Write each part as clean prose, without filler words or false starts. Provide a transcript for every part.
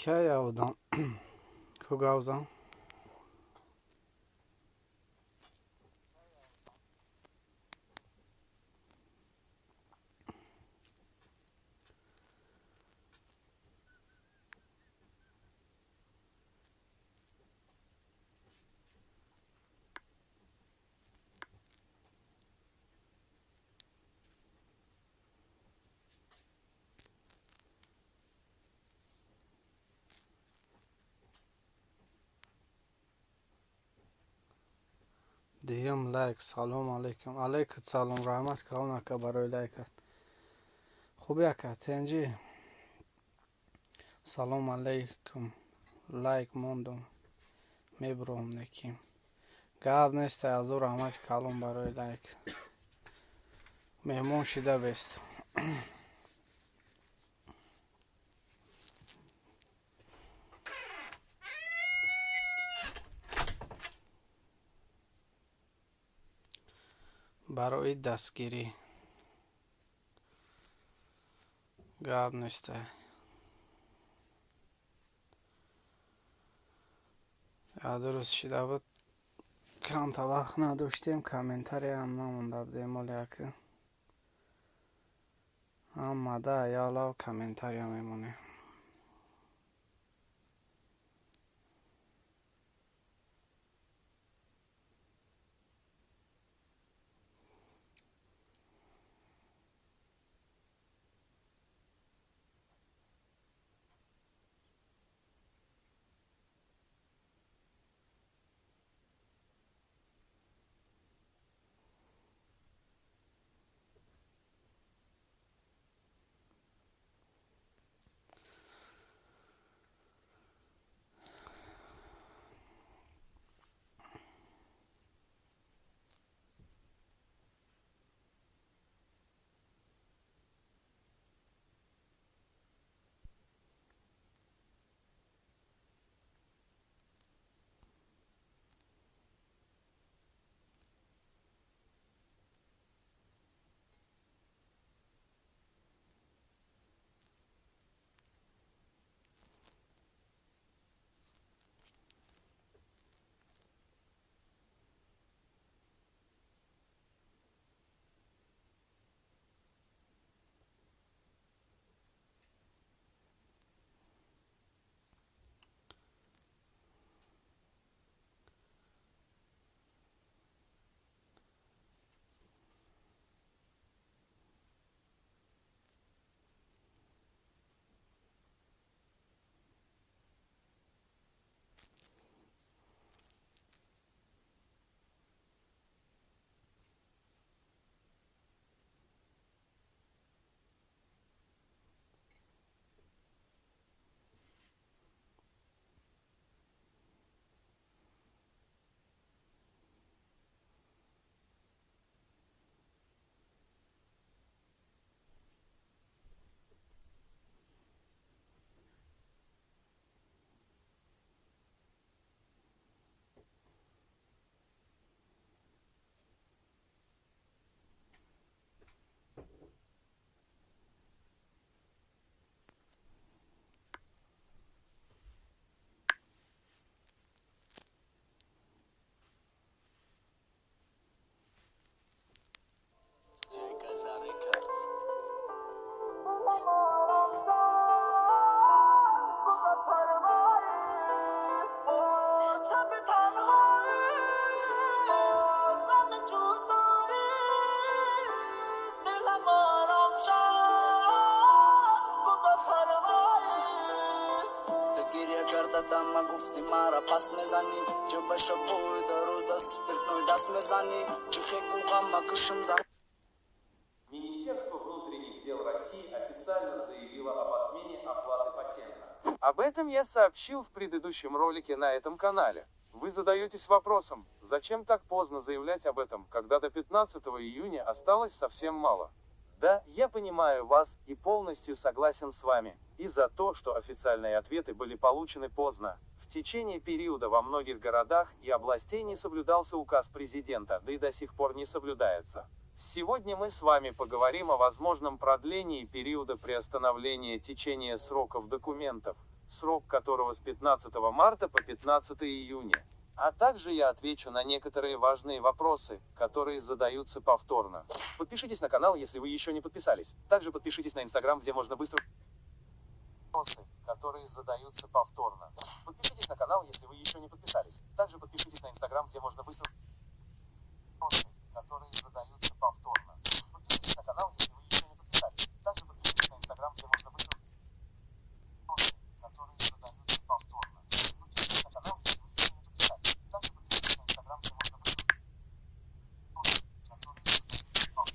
Kia yaudam Kugauzam دیم لایک سلام علیکم علیکم سلام رحمت کام که برای لایک است خوبی که تنجی سلام علیکم لایک موندم میبرم نکیم گاب نیست از او رحمت کلام برای لایک مهمون شده بست برای دستگیری گاب نیسته درست شده بود کم تا وقت نداشتیم کامنتاری هم نمونده بودیم ولی که آمده یالا کامنتاری هم میمونه دم گفتی مرا پس میزنی جو بشه بود روز دست پرتنوی دست میزنی چه خیکو غم کشم زن. Министерство внутренних дел России официально заявило об отмене оплаты патента. Об этом я сообщил в предыдущем ролике на этом канале. Вы задаетесь вопросом, зачем так поздно заявлять об этом, когда до 15 июня осталось совсем мало. Да, я понимаю вас и полностью согласен с вами. И за то, что официальные ответы были получены поздно. В течение периода во многих городах и областей не соблюдался указ президента, да и до сих пор не соблюдается. Сегодня мы с вами поговорим о возможном продлении периода приостановления течения сроков документов. срок которого с 15 марта по 15 июня. А также я отвечу на некоторые важные вопросы, которые задаются повторно. Подпишитесь на канал, если вы еще не подписались. Также подпишитесь на Инстаграм, где можно быстро... Вопросы, которые задаются повторно. Подпишитесь на канал, если вы еще не подписались. Также подпишитесь на Инстаграм, где можно быстро... Вопросы, которые задаются повторно. Подпишитесь на канал, если вы еще не подписались. Также подпишитесь на Инстаграм, где можно быстро... Вопросы, которые задаются повторно. Подпишитесь на канал, если вы еще не подписались. Также подпишитесь на Инстаграм, где можно быстро... Вопросы, которые задаются повторно. Подпишитесь на канал, если вы еще не подписались. Также подпишитесь на Инстаграм, где можно быстро...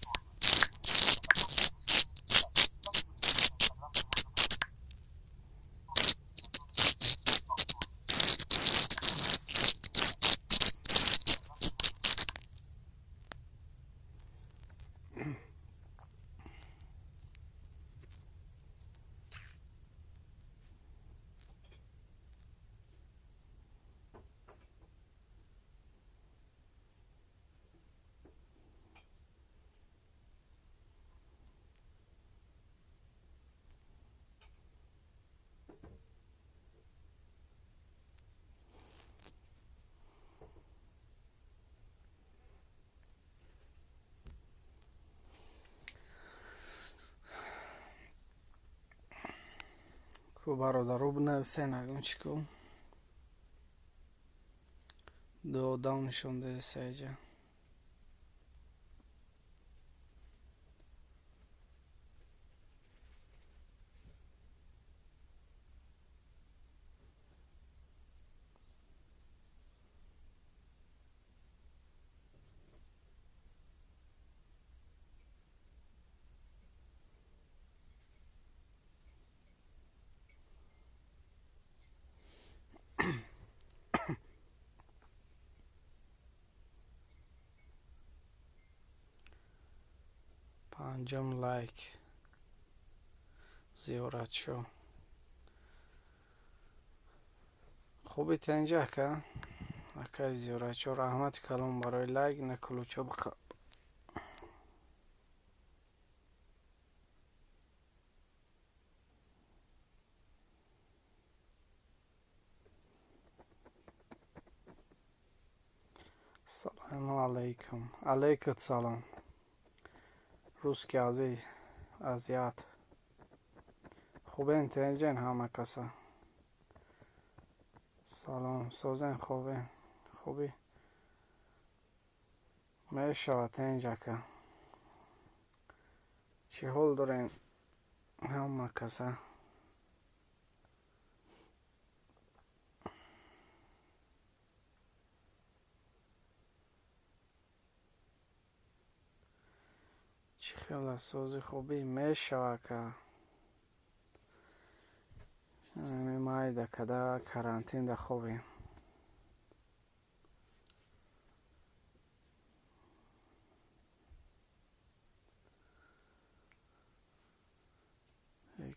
برادرو بنویسه نگم چیکو دو نشونده سیجه پنجم لایک زیارت شو خوبی تنجه که اکای زیارت شو رحمت کلام برای لایک نکلوچه بخ سلام علیکم علیکم سلام روزکی عزیز ازیاد خوبه انتنجن همه کسا سلام سوزن خوبی میشود تنجه که چی حال دارین همه کسا چی خیلی سوزی خوبی میشود که مای ده کده کرانتین ده خوبی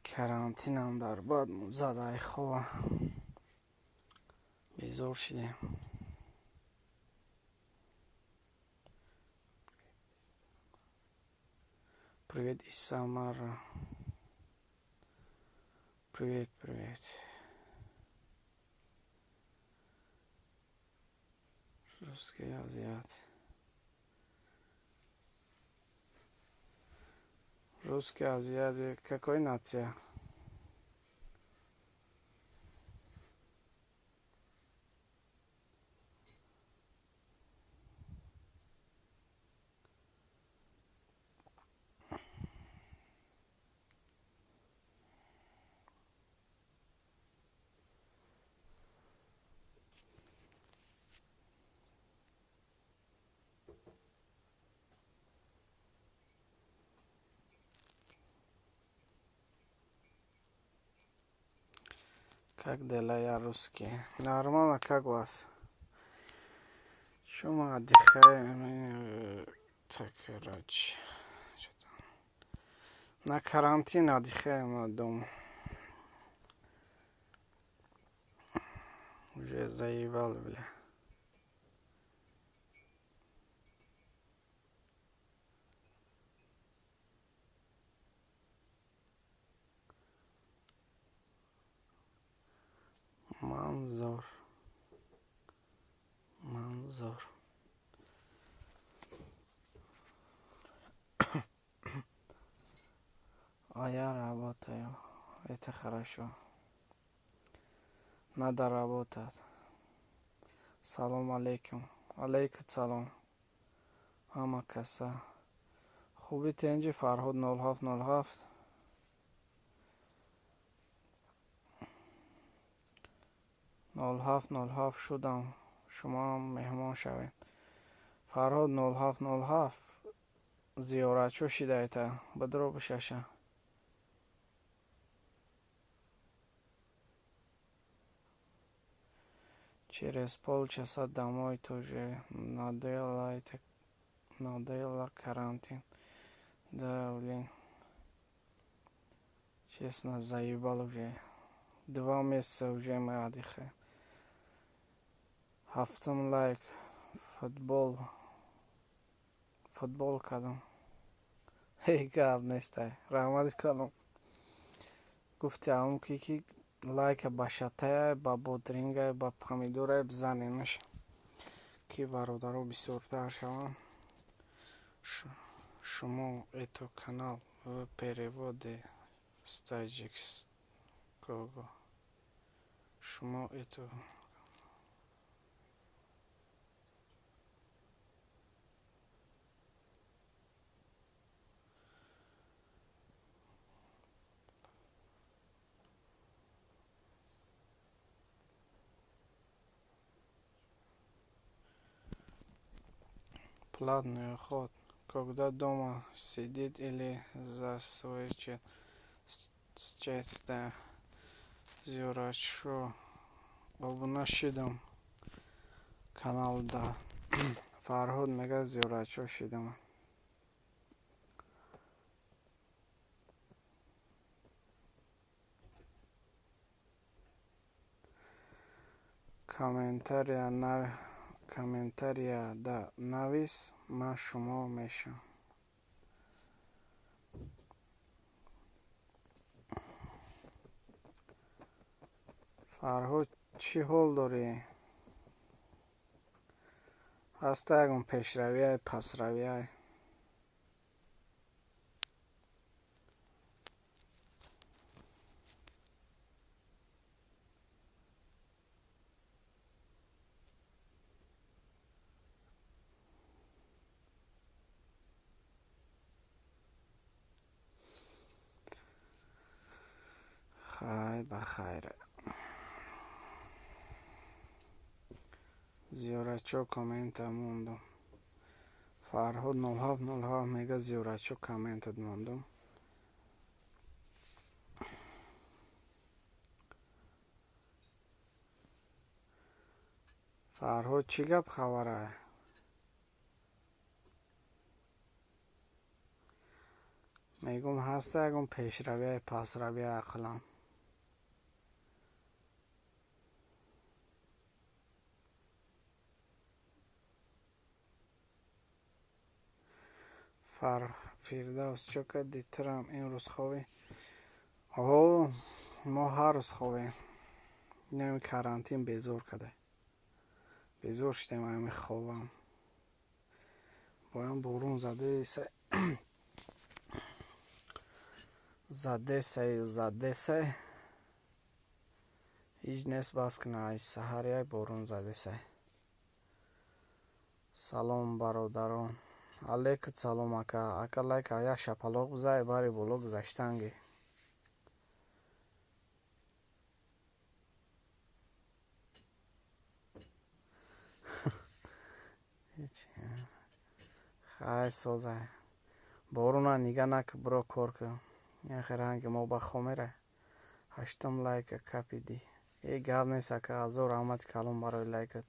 کرانتین هم در بعد زده خواه بیزور شدیم привет из Самара привет русский азиат русский азиат какой нация как дела я русский нормально как вас шума отдыхаем так короче на карантин отдыхаем дома уже заебал бля منظور آیا работаю? Это хорошо. Надо работать. Салом алейкум. Алейкум салом. Ама каса. خوبی تنجی فرهاد 0707 0707 شدم شما مهمان شوید. فرهاد 0707 زیارت شو شده ایتا بدرو بششه. Через полчаса домой тоже надоело карантин. Да, блин. Честно, заебал уже. 2 месяца уже мы отдыхаем. Haftım like futbol کردم. هی گاب نیسته رحمت کنم. گفتم که لایک با شطه با بودرینگ با پامیدور بزنینش که برادرها بسیارتر شوند. شما ایتو کانال в переводе с таджикского. شما ایتو платный ход, когда дома сидит или за свой SGETHER зиорачу обуна шидам каналда. Фарҳод мега зиорачу шидам. комментария да навис ма шумо мешам. фарҳод чӣ ҳол дорӣ? ҳаста ягон пешравияй пасравияй? хай бахайр. зиорачо коммента мондум. фарҳод 0707 мега зиорачо комментат мондум. фарҳод чӣ гап хабара? мегум ҳаста ягон пешравияи пасравия ақлан. фирдавс чё кардӣ тирам имрӯз хобӣ? оҳо мо ҳар рӯз хобем. нами карантин безор кадай. безор шудем ами хобам. боям борун задесай ҳеҷ нест баскина ай саҳаряй борун задесай. салом бародарон. алейкум салом ака. ака лайка як шапалоқ бизай бари боло гузаштанги. хай созай. боруна нига нак биро кор кун. яхе ранги мо ба хомера. 8 лайка капиди. гап нест ака. азо раҳмати калон барои лайкат.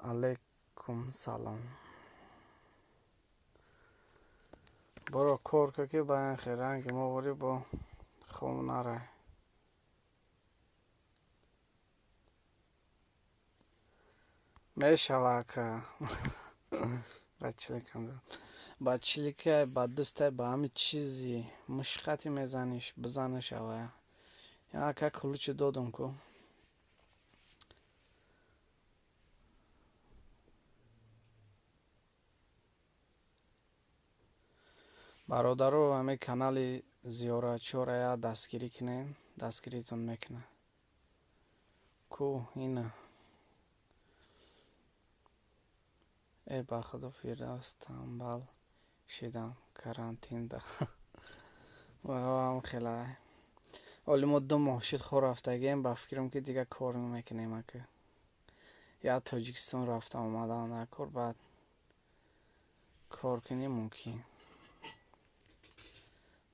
алейкум салом. برو کار که با این خیرنگ موری با خون نره. میشوه که بچلیکه با دسته با همه چیزی مشقتی میزنیش بزنش اوه яка ключ додам ку бародару ҳами канали зиёратчора дастгирӣ кунем, дастгиритон мекунад. Ку ина бахудо фирдавс танбал шидам карантинда. Хела оли мо 2 моҳ шуд хо рафтагем, ба фикрам ки дига кор мекунем ака. Я Тоҷикистон рафтам омадам дар кор, баъд кор кунем мумкин.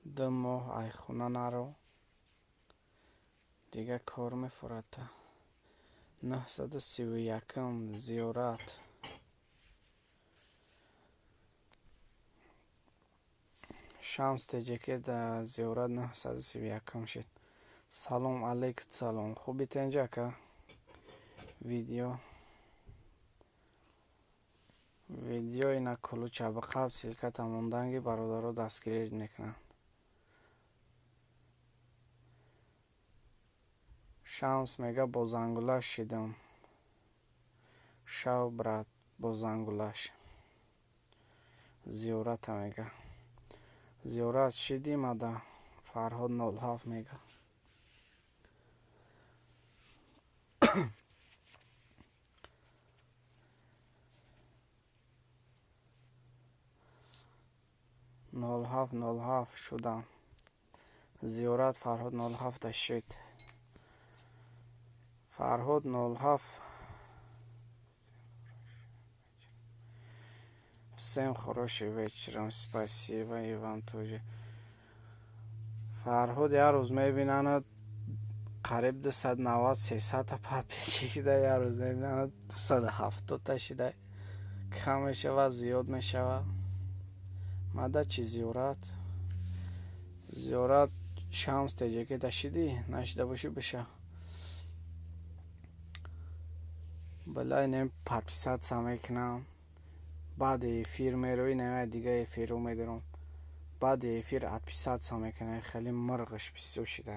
2 моҳ ай хона наро. Дига кор мефурата. 931 зиёрат. Шамс теҷеке да зиёрат 931 шуд. Салом алейкум салом. Хубит инҷа ка? видео ина кулуча ба қабл силката монданги бародаро дастгирӣ мекунанд. Шамс мега бо зангулаш шидам. Шав брат бо зангулаш. Зиёрата мега. Зиёрат шидим ада. Фарҳод 07 мега. нол шудам. Зиёрат Фарҳод 07 шуд. Фарҳод 07. Всем хорошего вечера. Спасибо и вам тоже. Фарҳод як рӯз мебинад қариб 290-300 подписчик да, як рӯз мебинад 270 шида. Кам мешавад, зиёд мешавад. мада чи зиёрат Шамс теҷеке дашиди нашида боши биша. балай нем подписаться мекунам. баъди эфир мерои нема дига эфиру медарам. баъди эфир подписаться мекунам. хеле мирғаш бисёр шида.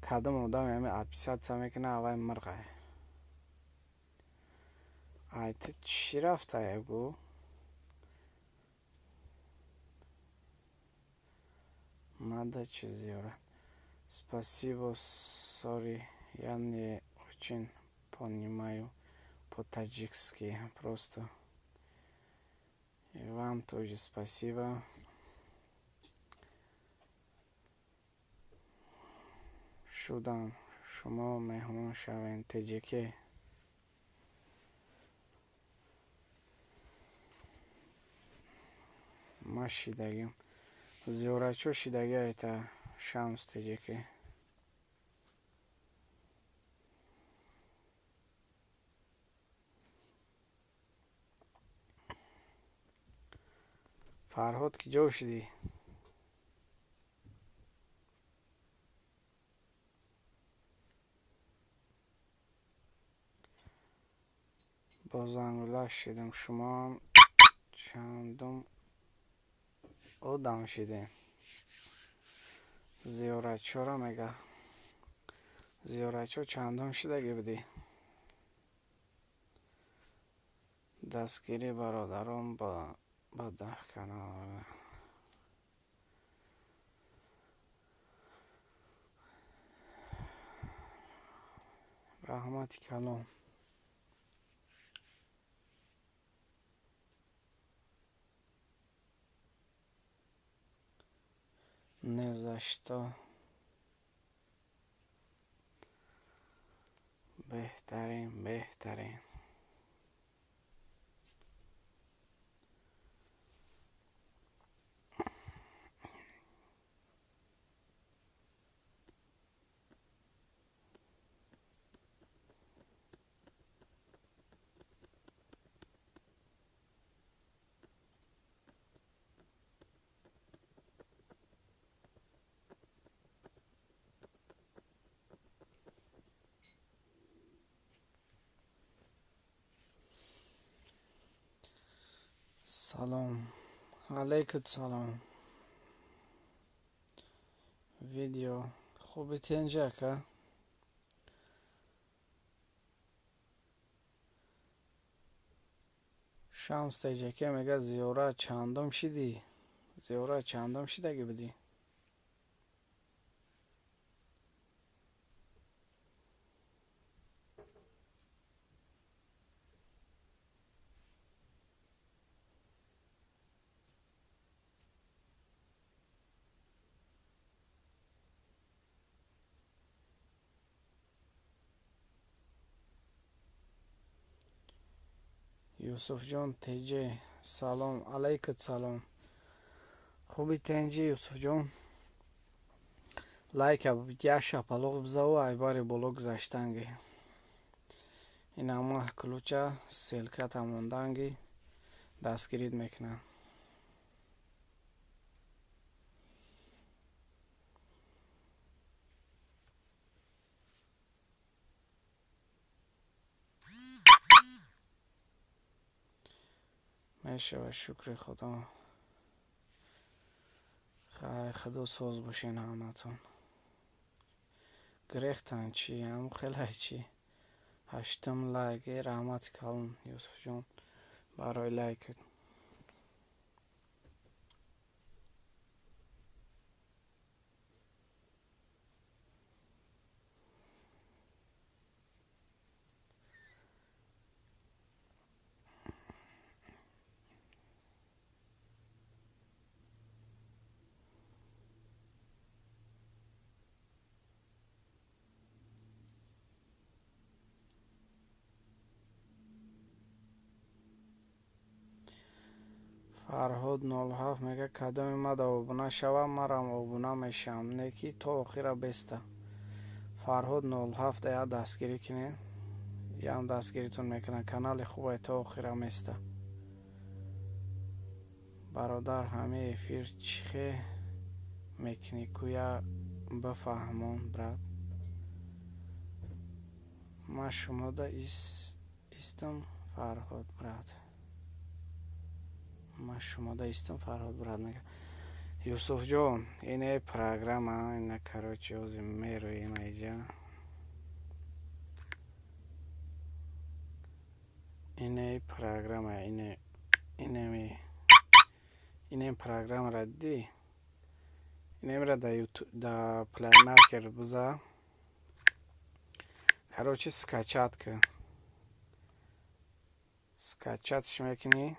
кадом одам ҳами подписаться мекунам, авай мирғай. ай ту чӣ рафта ягу? мада чи зиёрат. Спасибо, сори, я не очень понимаю по-таджикски. Просто и вам тоже спасибо. шудам шумо меҳмон шавед теҷике. ма шидагим зиёратчо шидаги айта Шамс теҷике. Фарҳод киҷо шидӣ? бо зангулаш шидам. шумоам чандум одам шидем. зиёратчора мега. зиёратчо чандум шидаги будӣ? дастгирӣ бародарон ба канал. раҳмати калом. не за что. беҳтарин. салом алейкум салом. видео خوبی اینجا که شمس تیجه که میگه زیوره چندم شدی؟ زیوره چندم شده اگه بدی؟ یوسف جان تیجه سلام علیکت سلام. خوبی تنجی یوسف جان؟ لایک یا شپلوغ بزاو ای باری بلوگ گذاشتنگی این اما کلوچه سلکت هموندنگی دستگیرید میکنه. میشه و شکر خدا. خدا سوز باشین همتون. گریختن چی هم خیلی چی هشتم لایک رحمت کلم یوسف جان برای لایک. فرهاد 07 میگه کدام اومد آبونه شوم مرم آبونه میشم نیکی تا آخیر بسته. فرهاد 07 یا دستگیری کنه یا هم دستگیریتون میکنه. کانال خوبه تا آخیر میسته. برادر همه افیر چیخه میکنی کویا بفهمون برد. ما شما دا استم فرهاد برد. ما شما دا استم فرهاد برد میگه. یوسف جان اینه پروگرام اینه کراچی اوزی میرو این ایجا اینه پروگرام اینه پروگرام را دی اینه میره دا یوتیوب دا پلی مارکر بزا کراچی سکچات که سکچاتش میکنی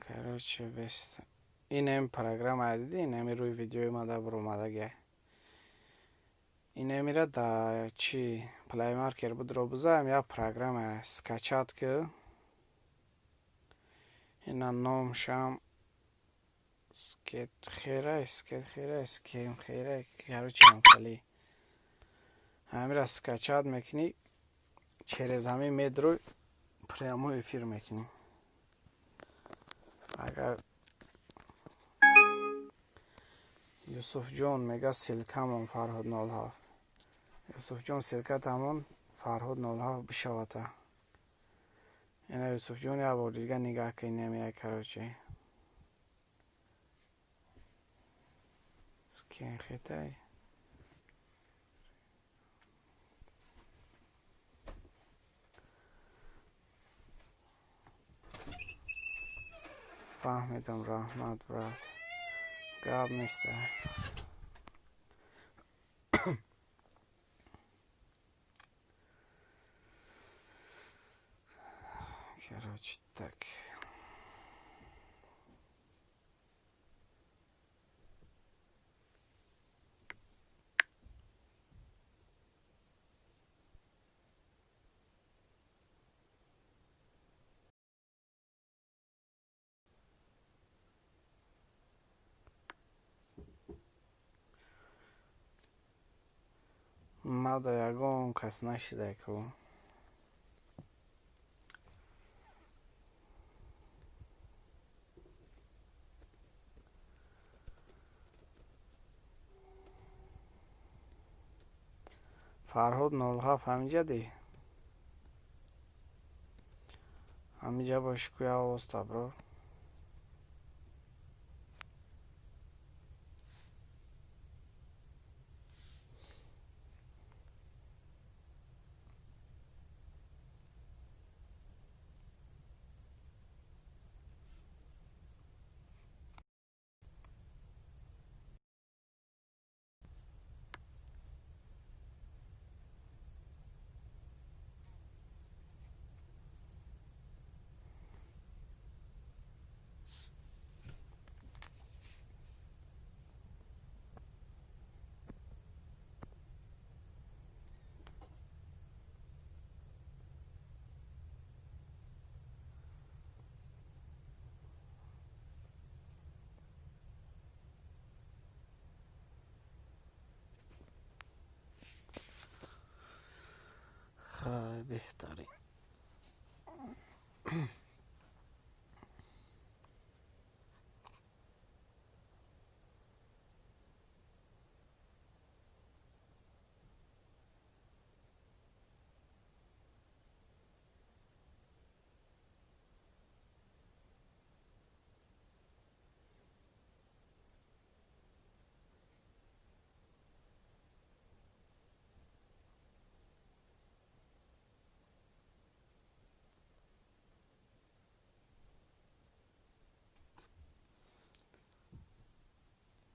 کراچی بست. اینه پروگرام عدیدی اینه روی ویدیوی ما دا برو ماده گه اینه میره دا چی پلی مارکر بدرو بزا هم یا پروگرام سکچات که اینا نام شام سکت خیره سکیم خیره کراچی هم خلی همین را سکچات میکنی چرز همه میدرو پرامو افیر میکنی. اگر یوسف جان میگه سلکمون فرهاد 07 یوسف جان سلکت همون فرهاد 07 بشواته. اینه یوسف جان یا بار دیگه نگاه که نمیه کراچی سکین خیطه فهمیدم رحمت برد گاب نیسته. کراچی تک ما دا یگون کس نشده که فرهاد 07 همینجا دی همینجا باش که آواستا برو. خیلی بهتری.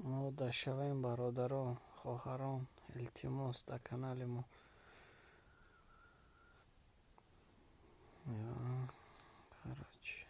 ما شویم برادران خواهران التماس در کانال ما یا خراج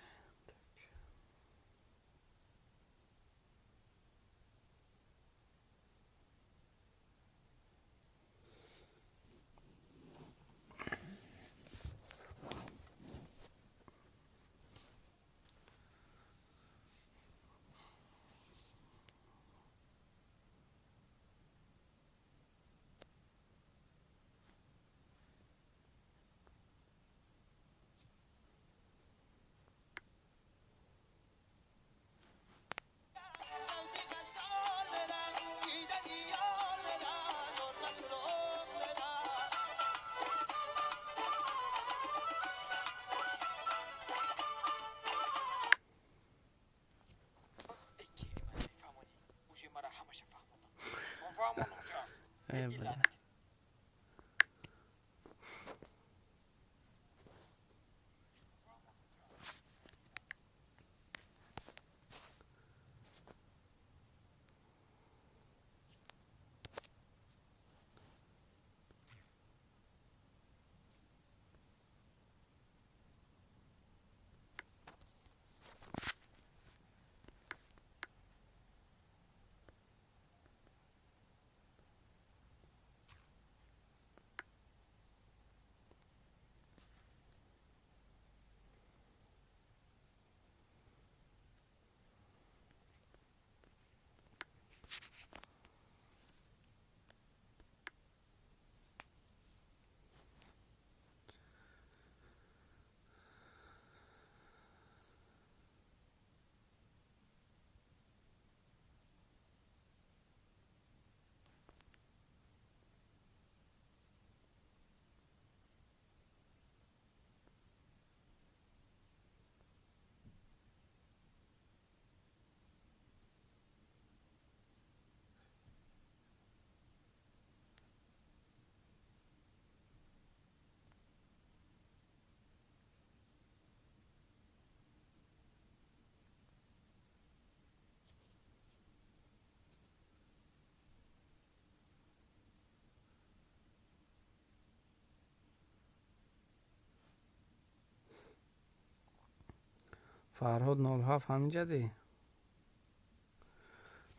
فرهاد 07 همینجا دی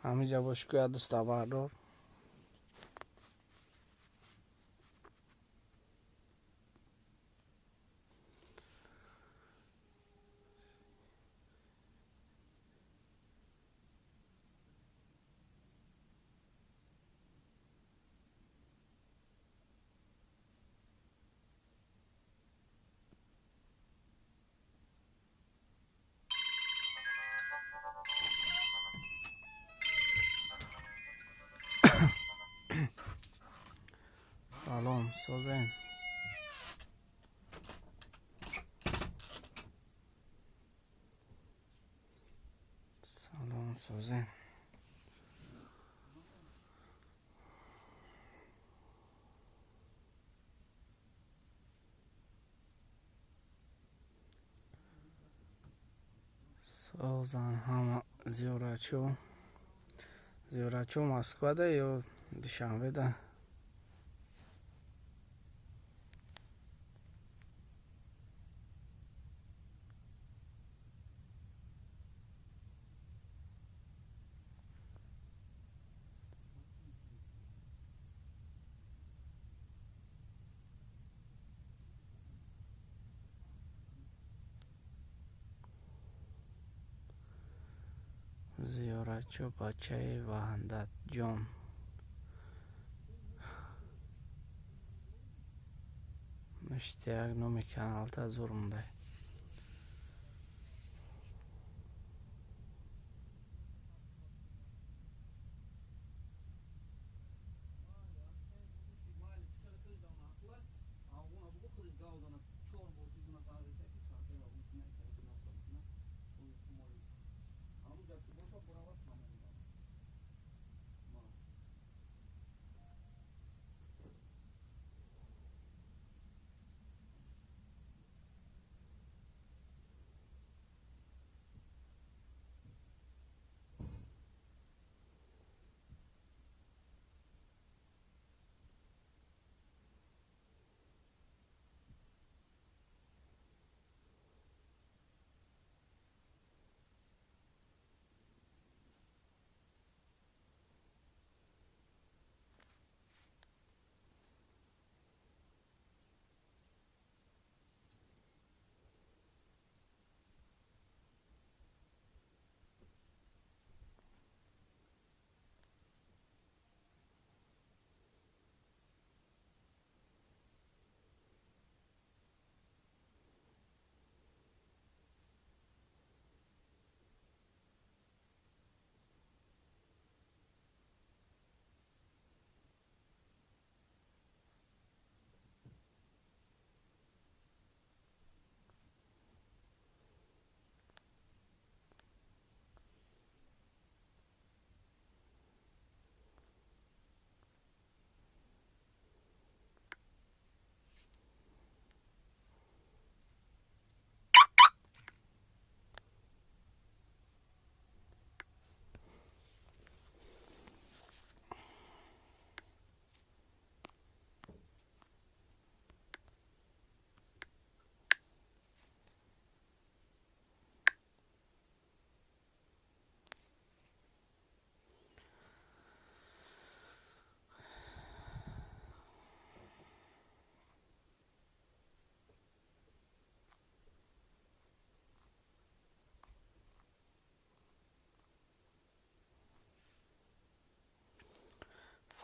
همینجا باش که دستا بردار سلام سازن سازه سازن همه زیورچو مسکو ده یا دوشنبه ده زیارتچو بچه وحدت جان مشتیق نومی کانال تا زور مونده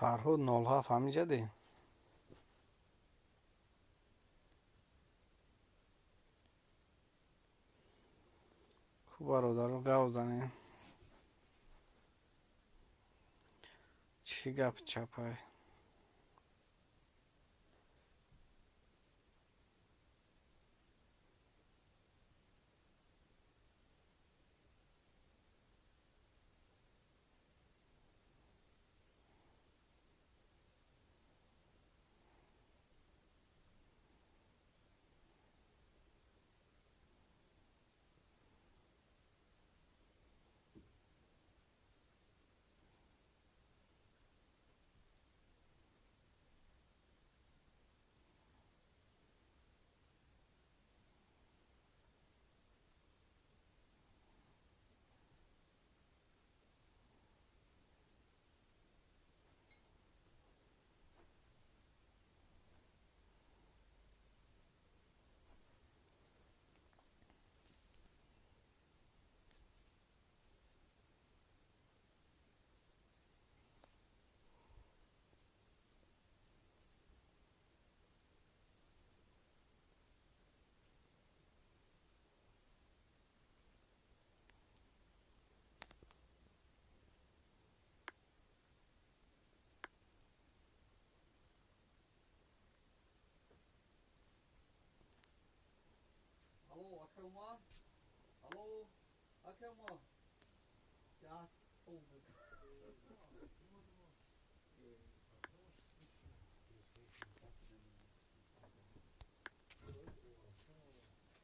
فرهود 07 همینجا دی کو برادر گاو زنه چی گپ چپای Alô, aqui é o mar. Alô, aqui é o mar. Ya got over.